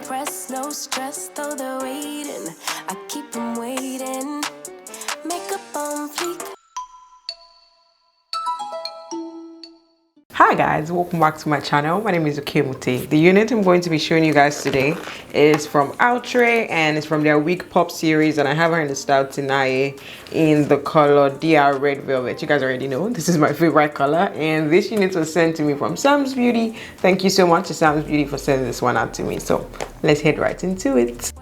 impressed, no stress, though they're waiting. I keep them waiting. Makeup on fleek. Hi guys, welcome back to my channel. My name is Okemute. The unit I'm going to be showing you guys today is from Outre and it's from their Wigpop series, and I have her in the style Tinaye in the color DR Red Velvet. You guys already know this is my favorite color, and this unit was sent to me from Samsbeauty. Thank you so much to Samsbeauty for sending this one out to me. So let's head right into it.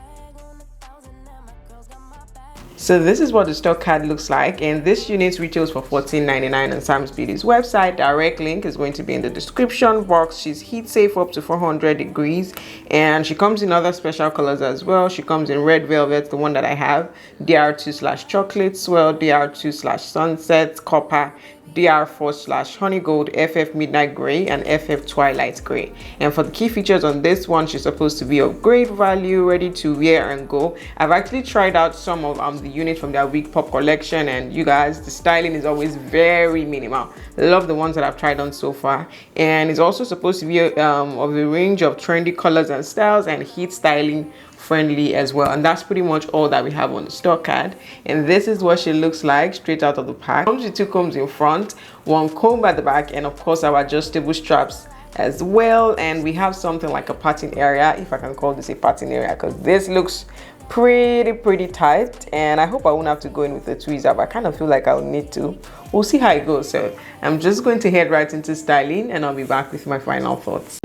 So this is what the stock card looks like, and this unit retails for $14.99 on Samsbeauty's website. Direct link is going to be in the description box. She's heat safe up to 400 degrees, and she comes in other special colors as well. She comes in red velvet, the one that I have, DR2/chocolate swirl, DR2/sunset, copper, DR4/honey gold, FF midnight gray, and FF twilight gray. And for the key features on this one, she's supposed to be of great value, ready to wear and go. I've actually tried out some of the units from their Wigpop collection, and you guys, the styling is always very minimal. I love the ones that I've tried on so far, and it's also supposed to be of a range of trendy colors and styles and heat styling friendly as well. And that's pretty much all that we have on the stock card, and this is what she looks like straight out of the pack. Comes with two combs in front, one comb at the back, and of course our adjustable straps as well. And we have something like a parting area, if I can call this a parting area, because this looks pretty tight, and I hope I won't have to go in with a tweezer, but I kind of feel like I'll need to. We'll see how it goes. So I'm just going to head right into styling, and I'll be back with my final thoughts.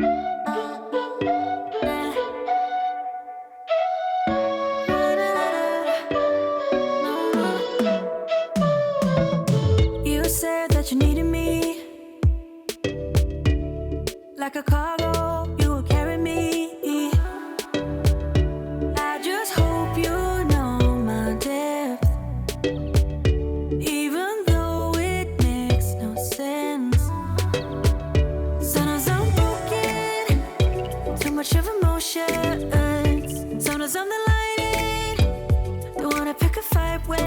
You needed me like a cargo, you will carry me. I just hope you know my depth, even though it makes no sense. Sometimes I'm broken, too much of emotions. Sometimes I'm the lightning, don't wanna pick a fight with.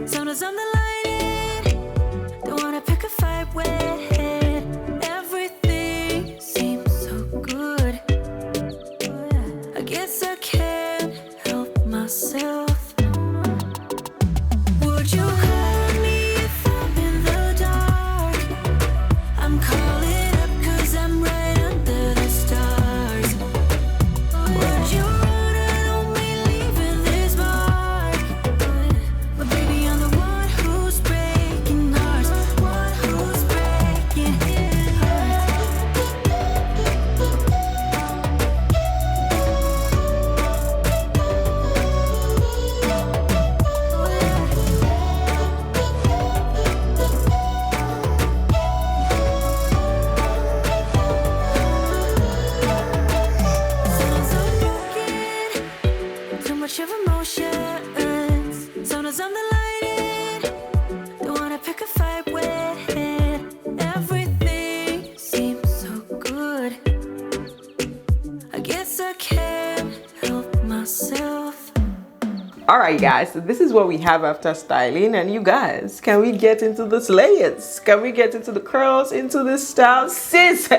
Sometimes I'm the lightning, don't wanna pick a fight with. Everything seems so good, I guess I can't help myself. Would you call me if I'm in the dark? I'm calling up 'cause I'm right under the stars. Would you run on me leaving this mark? But baby, I'm the one who's breaking hearts, one who's breaking hearts. Sometimes I'm broken, too much of emotions. Sometimes I'm the lightning, don't wanna pick a fight with. Everything seems so good, I guess I can't help myself. All right guys, so this is what we have after styling, and you guys, can we get into this layers? Can we get into the curls, into this style? Sis,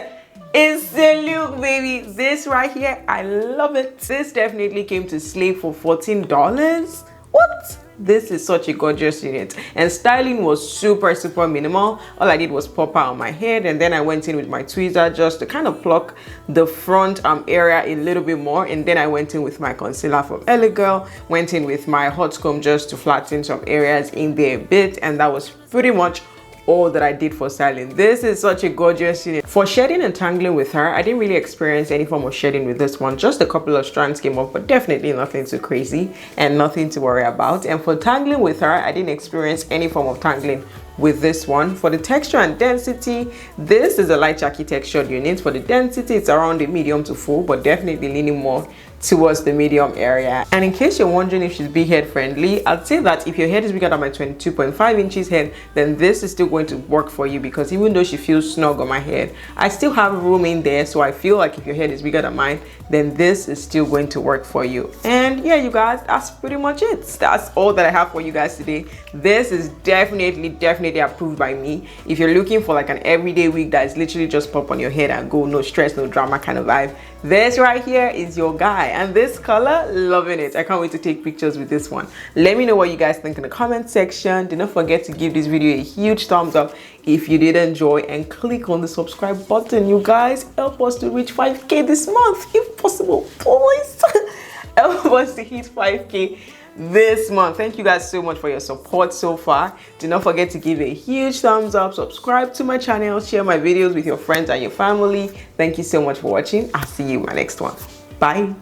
It's the look, baby. This right here, I love it. This definitely came to slay for $14. What? This is such a gorgeous unit, and styling was super minimal. All I did was pop out on my head, and then I went in with my tweezer just to kind of pluck the front area a little bit more, and then I went in with my concealer from LA Girl, went in with my hot comb just to flatten some areas in there a bit, and that was pretty much all that I did for styling. This is such a gorgeous unit. For shedding and tangling with her, I didn't really experience any form of shedding with this one. Just a couple of strands came off, but definitely nothing too crazy and nothing to worry about. And for tangling with her, I didn't experience any form of tangling with this one. For the texture and density, this is a light chalky textured unit. For the density, it's around the medium to full, but definitely leaning more towards the medium area. And in case you're wondering if she's big head friendly, I'd say that if your head is bigger than my 22.5 inches head, then this is still going to work for you, because even though she feels snug on my head, I still have room in there. So I feel like if your head is bigger than mine, then this is still going to work for you. And yeah, you guys, that's pretty much it. That's all that I have for you guys today. This is definitely approved by me. If you're looking for like an everyday wig that is literally just pop on your head and go, no stress, no drama kind of vibe, this right here is your guy. And this color, loving it. I can't wait to take pictures with this one. Let me know what you guys think in the comment section. Do not forget to give this video a huge thumbs up if you did enjoy, and click on the subscribe button. You guys, help us to reach 5K this month if possible, please. Help us to hit 5K this month. Thank you guys so much for your support so far. Do not forget to give a huge thumbs up, subscribe to my channel, share my videos with your friends and your family. Thank you so much for watching. I'll see you in my next one. Bye.